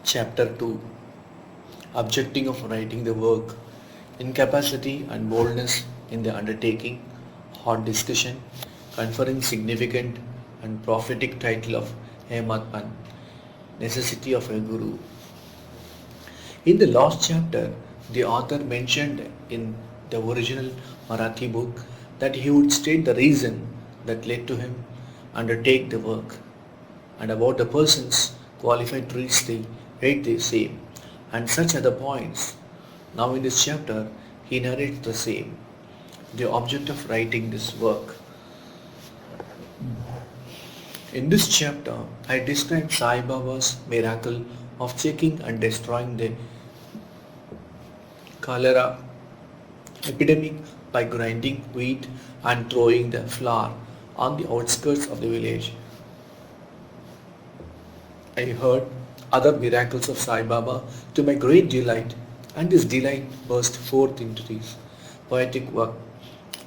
Chapter 2. Objecting of writing the work, incapacity and boldness in the undertaking, hot discussion, conferring significant and prophetic title of Hematman, necessity of a guru. In the last chapter, the author mentioned in the original Marathi book that he would state the reason that led to him undertake the work and about the persons qualified to read the same and such other points. Now in this chapter, he narrates the same, the object of writing this work. In this chapter, I describe Sai Baba's miracle of checking and destroying the cholera epidemic by grinding wheat and throwing the flour on the outskirts of the village. I heard other miracles of Sai Baba to my great delight, and this delight burst forth into this poetic work.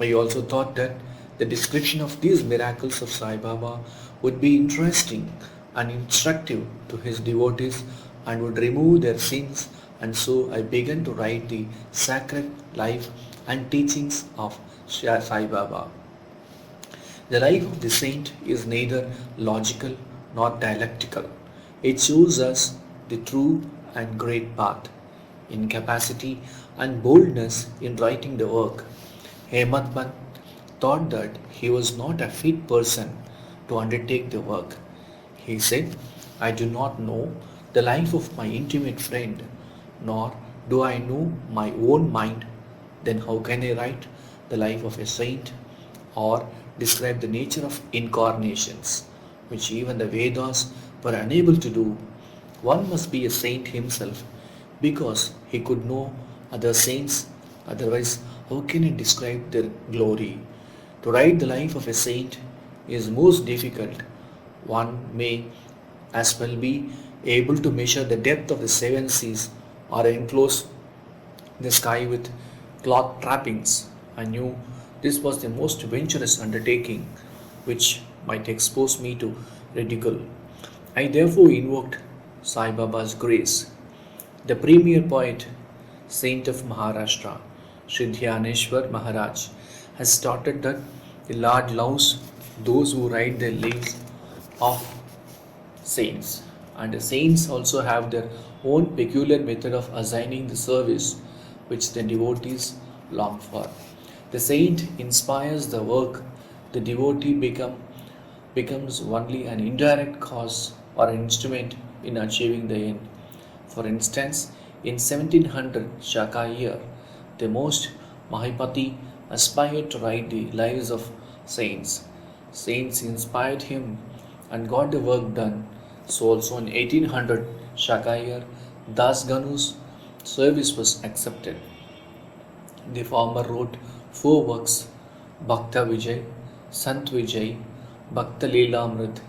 I also thought that the description of these miracles of Sai Baba would be interesting and instructive to his devotees and would remove their sins, and so I began to write the sacred life and teachings of Sai Baba. The life of the saint is neither logical nor dialectical. It shows us the true and great path. In capacity and boldness in writing the work, Hematman thought that he was not a fit person to undertake the work. He said, I do not know the life of my intimate friend, nor do I know my own mind. Then how can I write the life of a saint or describe the nature of incarnations, which even the Vedas were unable to do? One must be a saint himself because he could know other saints, otherwise, how can he describe their glory? To write the life of a saint is most difficult. One may as well be able to measure the depth of the seven seas or enclose the sky with cloth trappings. I knew this was the most venturous undertaking which might expose me to ridicule. I therefore invoked Sai Baba's grace. The premier poet, saint of Maharashtra, Shri Dhyaneshwar Maharaj, has stated that the Lord loves those who write the lives of saints, and the saints also have their own peculiar method of assigning the service which the devotees long for. The saint inspires the work, the devotee becomes only an indirect cause or an instrument in achieving the end. For instance, in 1700 Shaka year, the most Mahipati aspired to write the lives of saints. Saints inspired him and got the work done. So also in 1800 Shaka year, Das Ganu's service was accepted. The former wrote 4 works, Bhakta Vijay, Sant Vijay, Bhakta Leelamrit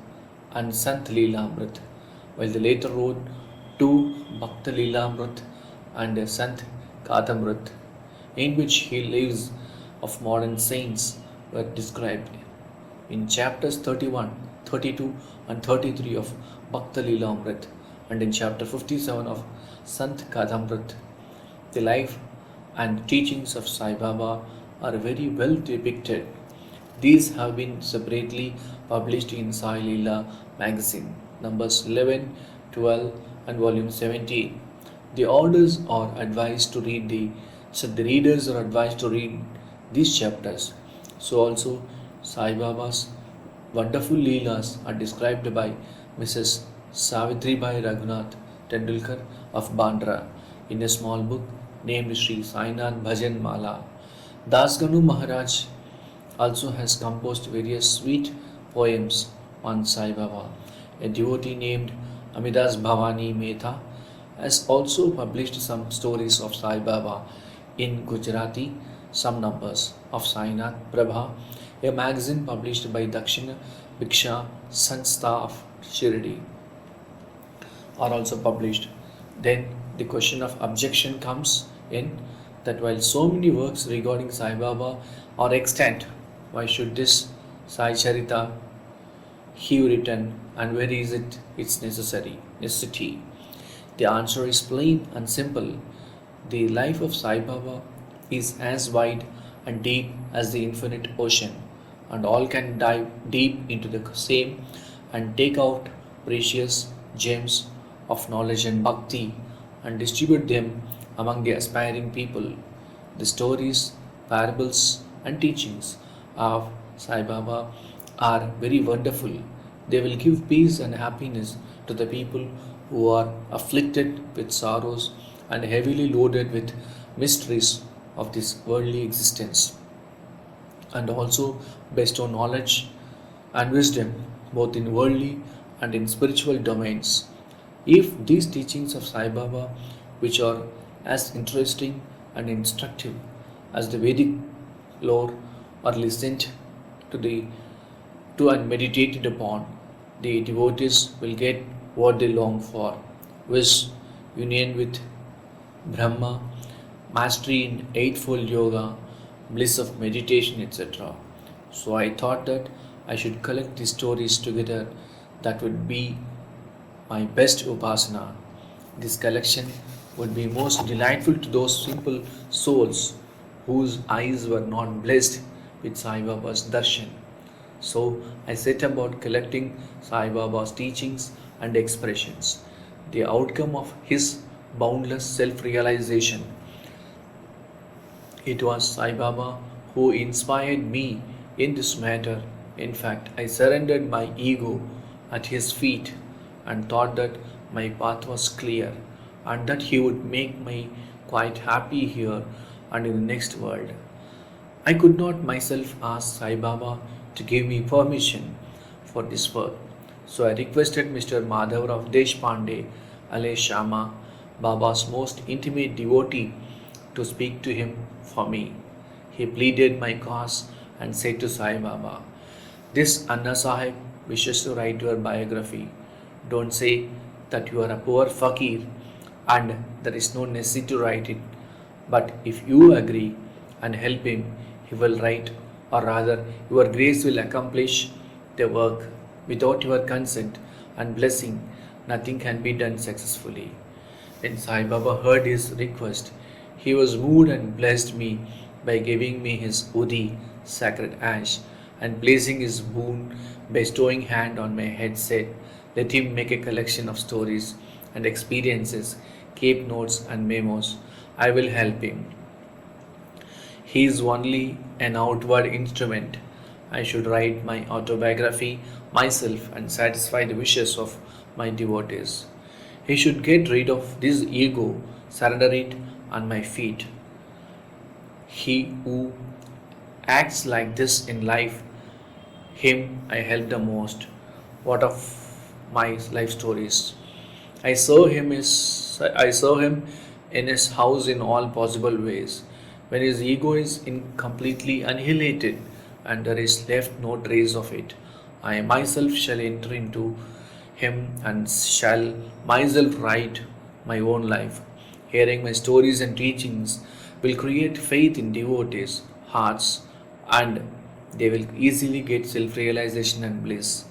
and Sant Leelamrit, while the later wrote 2 Bhakta Leelamrit and Sant Kadamrit, in which he lives of modern saints were described. In chapters 31, 32 and 33 of Bhakta Leelamrit and in chapter 57 of Sant Kadamrit, the life and teachings of Sai Baba are very well depicted. These have been separately published in Sai Leela magazine, numbers 11, 12 and volume 17. The orders are advised to read the readers are advised to read these chapters. So also Sai Baba's wonderful Leelas are described by Mrs. Savitribai Raghunath Tendulkar of Bandra in a small book named Sri Sainath Bhajan Mala. Das Ganu Maharaj also has composed various sweet poems on Sai Baba. A devotee named Amidas Bhavani Mehta has also published some stories of Sai Baba in Gujarati, some numbers of Sainath Prabha, a magazine published by Dakshina Bhiksha Sanstha of Shirdi, are also published. Then the question of objection comes in that while so many works regarding Sai Baba are extant, why should this Sai Charitra he written and where is it its necessity? The answer is plain and simple. The life of Sai Baba is as wide and deep as the infinite ocean, and all can dive deep into the same and take out precious gems of knowledge and bhakti and distribute them among the aspiring people. The stories, parables, and teachings of Sai Baba are very wonderful. They will give peace and happiness to the people who are afflicted with sorrows and heavily loaded with mysteries of this worldly existence, and also bestow knowledge and wisdom both in worldly and in spiritual domains. If these teachings of Sai Baba, which are as interesting and instructive as the Vedic lore, are listened to and meditated upon, the devotees will get what they long for, wish union with Brahma, mastery in Eightfold Yoga, bliss of meditation, etc. So I thought that I should collect these stories together. That would be my best upasana. This collection would be most delightful to those simple souls whose eyes were not blessed with Sai Baba's darshan. So I set about collecting Sai Baba's teachings and expressions, the outcome of his boundless self realization. It was Sai Baba who inspired me in this matter. In fact, I surrendered my ego at his feet and thought that my path was clear and that he would make me quite happy here and in the next world. I could not myself ask Sai Baba to give me permission for this work. So I requested Mr. Madhavrao Deshpande, alias Shama, Baba's most intimate devotee, to speak to him for me. He pleaded my cause and said to Sai Baba, "This Anna Sahib wishes to write your biography. Don't say that you are a poor fakir and there is no necessity to write it. But if you agree and help him, he will write, or rather, your grace will accomplish the work. Without your consent and blessing, nothing can be done successfully." When Sai Baba heard his request, he was moved and blessed me by giving me his Udi, sacred ash, and placing his boon bestowing hand on my head said, "Let him make a collection of stories and experiences, keep notes and memos. I will help him. He is only an outward instrument. I should write my autobiography myself and satisfy the wishes of my devotees. He should get rid of this ego, surrender it on my feet. He who acts like this in life, him I help the most. What of my life stories? I saw him in his house in all possible ways. When his ego is completely annihilated and there is left no trace of it, I myself shall enter into him and shall myself write my own life. Hearing my stories and teachings will create faith in devotees' hearts and they will easily get self realization and bliss.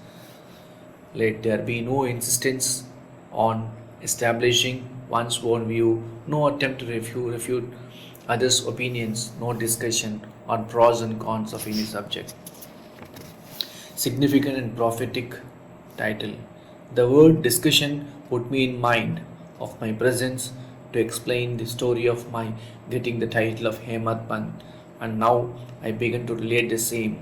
Let there be no insistence on establishing one's own view, no attempt to refute others' opinions, no discussion on pros and cons of any subject." Significant and prophetic title. The word discussion put me in mind of my presence to explain the story of my getting the title of Hemad Pant, and now I began to relate the same.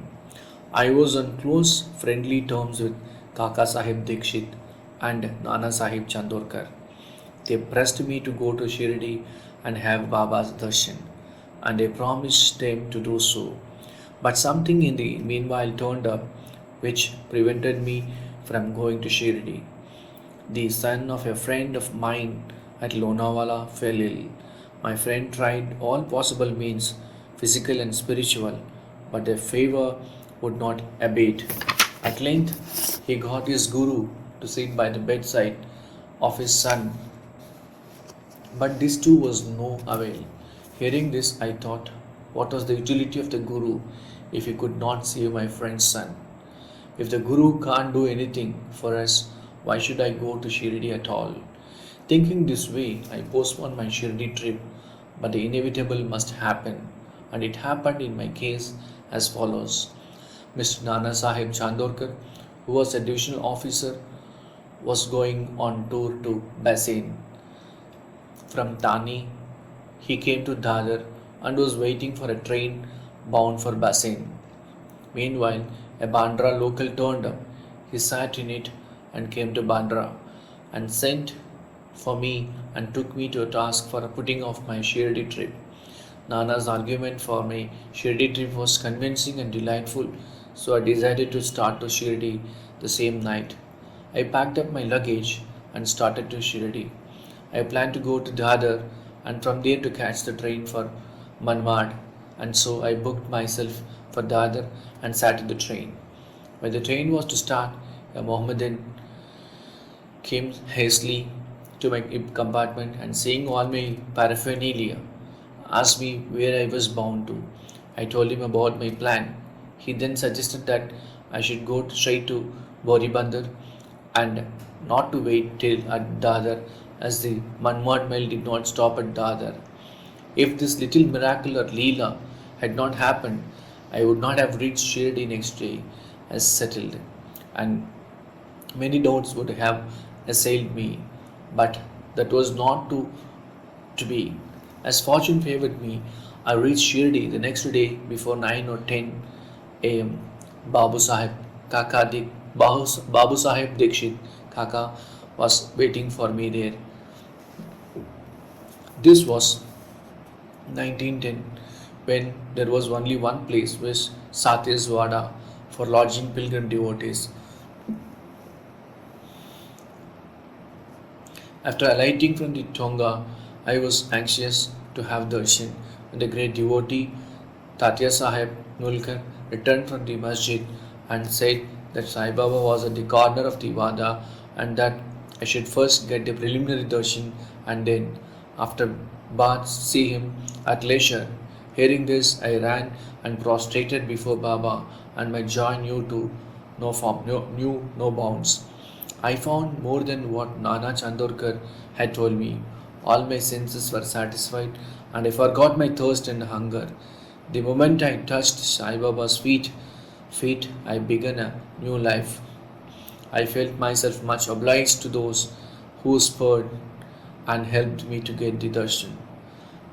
I was on close friendly terms with Kaka Sahib Dikshit and Nana Sahib Chandorkar. They pressed me to go to Shirdi and have Baba's darshan, and I promised them to do so. But something in the meanwhile turned up which prevented me from going to Shirdi. The son of a friend of mine at Lonavala fell ill. My friend tried all possible means, physical and spiritual, but the fever would not abate. At length, he got his guru to sit by the bedside of his son, but this too was no avail. Hearing this, I thought, what was the utility of the guru if he could not save my friend's son? If the guru can't do anything for us, why should I go to Shirdi at all? Thinking this way, I postponed my Shirdi trip, but the inevitable must happen, and it happened in my case as follows. Mr. Nana Sahib Chandorkar, who was a divisional officer, was going on tour to Bassein. From Thani, he came to Dadar and was waiting for a train bound for Bassein. Meanwhile, a Bandra local turned up. He sat in it and came to Bandra and sent for me and took me to task for putting off my Shirdi trip. Nana's argument for my Shirdi trip was convincing and delightful, so I decided to start to Shirdi the same night. I packed up my luggage and started to Shirdi. I planned to go to Dadar and from there to catch the train for Manmad, and so I booked myself for Dadar and sat in the train. When the train was to start, a Mohammedan came hastily to my compartment and seeing all my paraphernalia, asked me where I was bound to. I told him about my plan. He then suggested that I should go straight to Boribandar and not to wait till at Dadar as the Manmad mail did not stop at Dadar. If this little miracle or Leela had not happened, I would not have reached Shirdi next day as settled, and many doubts would have assailed me. But that was not to be. As fortune favored me, I reached Shirdi the next day before 9 or 10 a.m. Babu Sahib Babu Sahib Dikshit Kaka was waiting for me there. This was 1910 when there was only one place, was Saty's Vada, for lodging pilgrim devotees. After alighting from the Tonga, I was anxious to have darshan when the great devotee Tatya Sahib Nulkar returned from the masjid and said that Sai Baba was at the corner of the Vada and that I should first get the preliminary darshan and then, after bath, see him at leisure. Hearing this, I ran and prostrated before Baba, and my joy knew no bounds. I found more than what Nana Chandorkar had told me. All my senses were satisfied, and I forgot my thirst and hunger. The moment I touched Sai Baba's feet, I began a new life. I felt myself much obliged to those who spurred and helped me to get the darshan,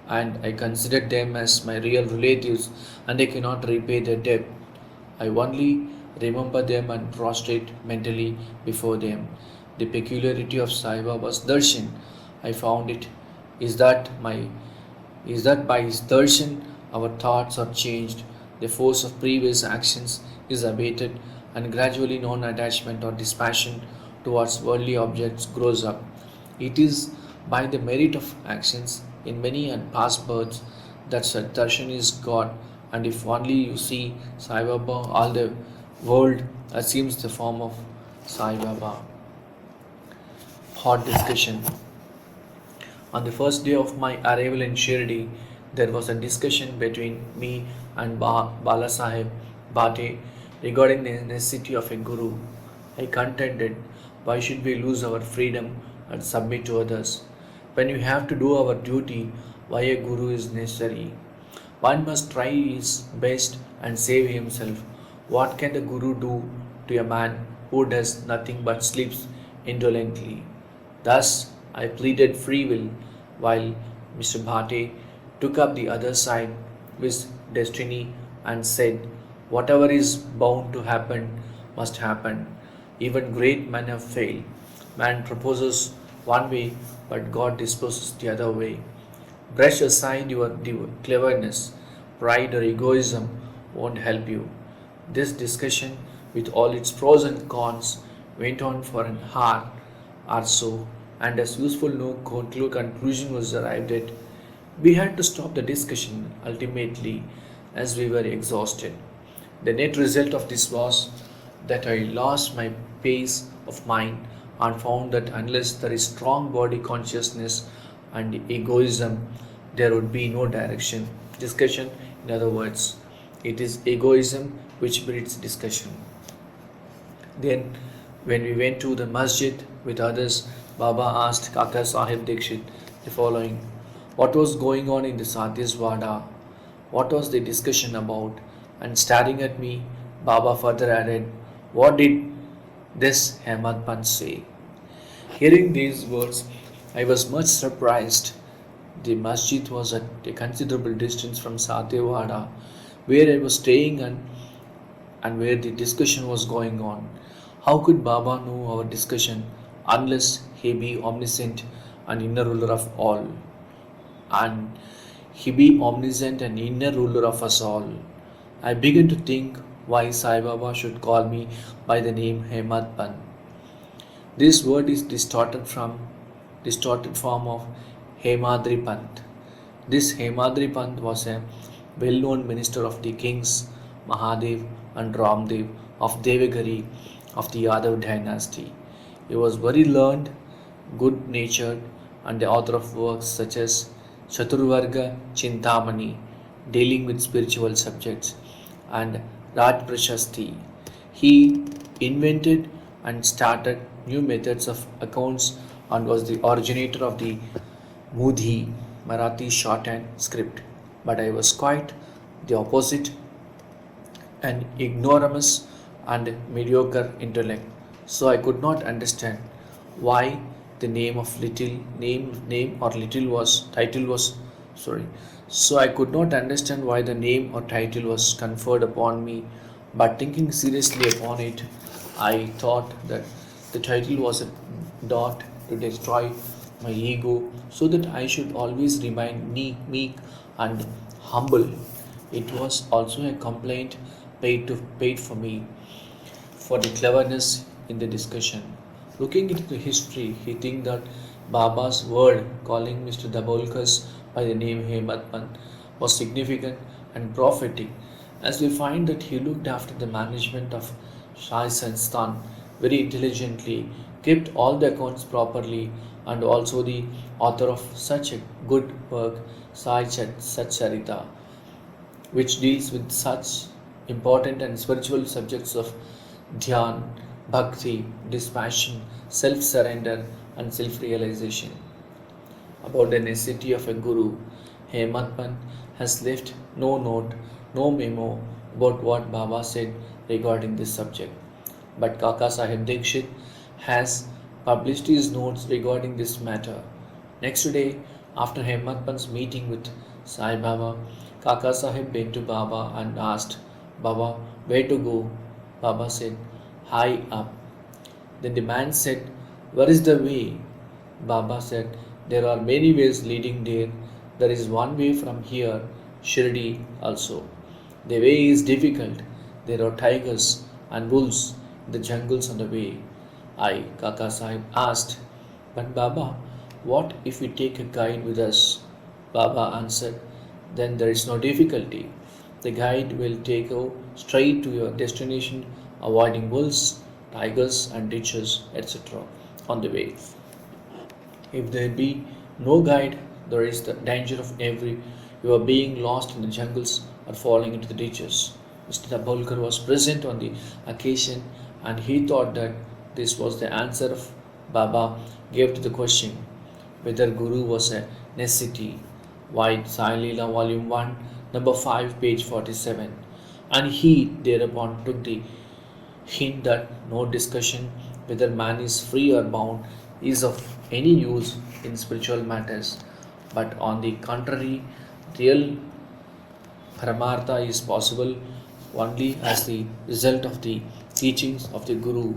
and I considered them as my real relatives, and I cannot repay their debt. I only remember them and prostrate mentally before them. The peculiarity of Sai Baba's darshan, I found it, is that my is that by his darshan our thoughts are changed, the force of previous actions is abated, and gradually non-attachment or dispassion towards worldly objects grows up. It is by the merit of actions in many and past births that darshan is God, and if only you see Sai Baba, all the world assumes the form of Sai Baba. Hot discussion. On the first day of my arrival in Shirdi, there was a discussion between me and Bala Sahib Bhate regarding the necessity of a guru. I contended, why should we lose our freedom and submit to others? When we have to do our duty, why a guru is necessary? One must try his best and save himself. What can the guru do to a man who does nothing but sleeps indolently? Thus, I pleaded free will, while Mr. Bhate took up the other side with destiny and said, whatever is bound to happen must happen. Even great men have failed. Man proposes one way, but God disposes the other way. Brush aside your cleverness, pride, or egoism won't help you. This discussion, with all its pros and cons, went on for an hour or so, and as useful no conclusion was arrived at, we had to stop the discussion ultimately as we were exhausted. The net result of this was that I lost my pace of mind and found that unless there is strong body consciousness and egoism, there would be no direction. Discussion, in other words, it is egoism which breeds discussion. Then, when we went to the masjid with others, Baba asked Kaka Sahib Dikshit the following: what was going on in the Satyaswada? What was the discussion about? And staring at me, Baba further added, what did this Hemad Pant say? Hearing these words, I was much surprised. The masjid was at a considerable distance from Satyawada, where I was staying and where the discussion was going on. How could Baba know our discussion unless he be omniscient and inner ruler of all? And he be omniscient and inner ruler of us all. I began to think why Sai Baba should call me by the name Hemad Pan. This word is distorted form of Hemadri Pant. This Hemadri Pant was a well-known minister of the kings Mahadev and Ramdev of Devagiri of the Yadav dynasty. He was very learned, good-natured, and the author of works such as Chaturvarga Chintamani, dealing with spiritual subjects, and Raj Prashasti. He invented and started new methods of accounts and was the originator of the Mudhi, Marathi shorthand script. But I was quite the opposite, an ignoramus and mediocre intellect. So I could not understand why the name of little name or little was title was sorry. So I could not understand why the name or title was conferred upon me. But thinking seriously upon it, I thought that the title was a dot to destroy my ego so that I should always remain meek and humble. It was also a complaint paid for me for the cleverness in the discussion. Looking into the history, he thinks that Baba's word calling Mr. Dabolkas by the name Hemad Pant was significant and prophetic, as we find that he looked after the management of Shai Sansthan very intelligently, kept all the accounts properly, and also the author of such a good work, Sai Charitra, which deals with such important and spiritual subjects of dhyan, bhakti, dispassion, self surrender, and self realization. About the necessity of a guru, Hemad Pant has left no note, no memo about what Baba said regarding this subject. But Kaka Sahib Dikshit has published his notes regarding this matter. Next day, after Hemad Pant's meeting with Sai Baba, Kaka Sahib went to Baba and asked, Baba, where to go? Baba said, high up. Then the man said, where is the way? Baba said, there are many ways leading there. There is one way from here, Shirdi also. The way is difficult. There are tigers and wolves in the jungles on the way. I, Kaka Sahib, asked, but Baba, what if we take a guide with us? Baba answered, then there is no difficulty. The guide will take you straight to your destination, avoiding wolves, tigers, and ditches, etc. on the way. If there be no guide, there is the danger of you are being lost in the jungles or falling into the ditches. Mr. Dabolkar was present on the occasion and he thought that this was the answer of Baba gave to the question whether Guru was a necessity. White Sai Leela Volume 1, number 5, page 47. And he thereupon took the hint that no discussion whether man is free or bound is of any use in spiritual matters, but on the contrary, real Paramartha is possible only as the result of the teachings of the Guru,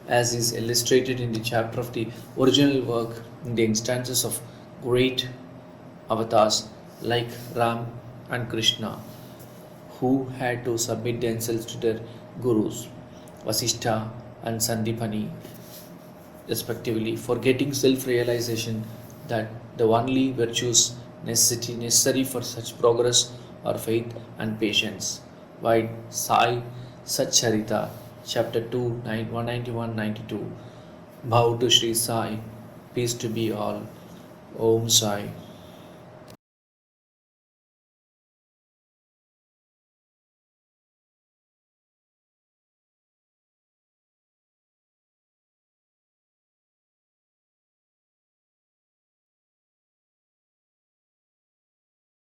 as is illustrated in the chapter of the original work in the instances of great avatars like Ram and Krishna, who had to submit themselves to their gurus, Vasishtha and Sandipani, respectively, for getting self realization that the only virtues necessary for such progress are faith and patience. While Sai Charitra, chapter 2, 191 92. Bow to Sri Sai, peace to be all. Om Sai.